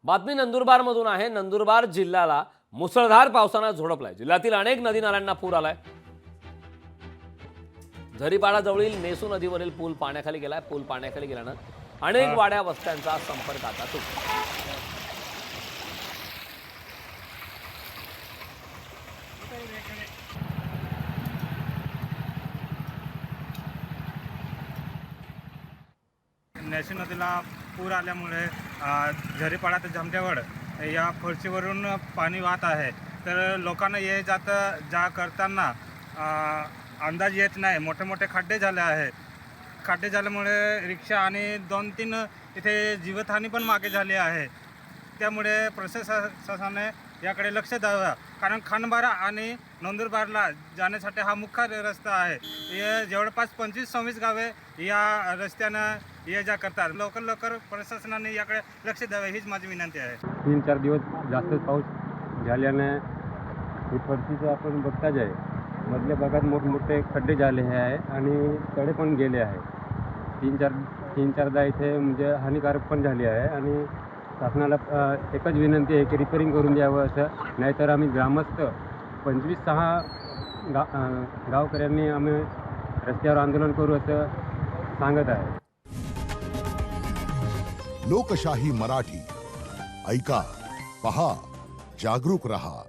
बातमी नंदुरबारमधून आहे। नंदुरबार जिल्ह्याला मुसळधार पावसाने झोडपलाय। जिल्ह्यातील अनेक नदी नाल्यांना पूर आलाय। झरीपाडा जवळील नेसू नदीवरील पूल पाण्याखाली गेलाय। पूल पाण्याखाली गेल्यानं अनेक वाड्या वस्त्यांचा संपर्क आता तुटला। नेसू नदीला पूर आल्यामुळे झरीपाडा ते जामदेवड या फरशीवरून पाणी वाहत आहे। तर लोकांना ये जा करताना अंदाज येत नाही। मोठे मोठे खड्डे झाले आहेत। खड्डे झाल्यामुळे रिक्षा आणि 2-3 इथे जीवितहानी पण मागे झाली आहे। त्यामुळे प्रशासनाने याकडे लक्ष द्यावं, कारण खानबारा आणि नंदुरबारला जाण्यासाठी हा मुख्य रस्ता आहे। हे जवळपास 25-26 गावे या रस्त्यानं ये जा करतात। लवकर प्रशासनाने याकडे लक्ष द्यावे हीच माझी विनंती आहे। 3-4 दिवस जास्त पाऊस झाल्याने ही फरशीचं आपण बघताच आहे, मधल्या भागात मोठमोठे खड्डे झाले आहे आणि तळे पण गेले आहे। 3-4दा इथे म्हणजे हानिकारक पण झाली आहे आणि शासनाला एकच विनंती आहे की रिपेरिंग करून द्यावं असं, नाहीतर आम्ही ग्रामस्थ 25-6 गावकऱ्यांनी आम्ही रस्त्यावर आंदोलन करू असं सांगत आहे। लोकशाही मराठी ऐका, पहा, जागरूक रहा।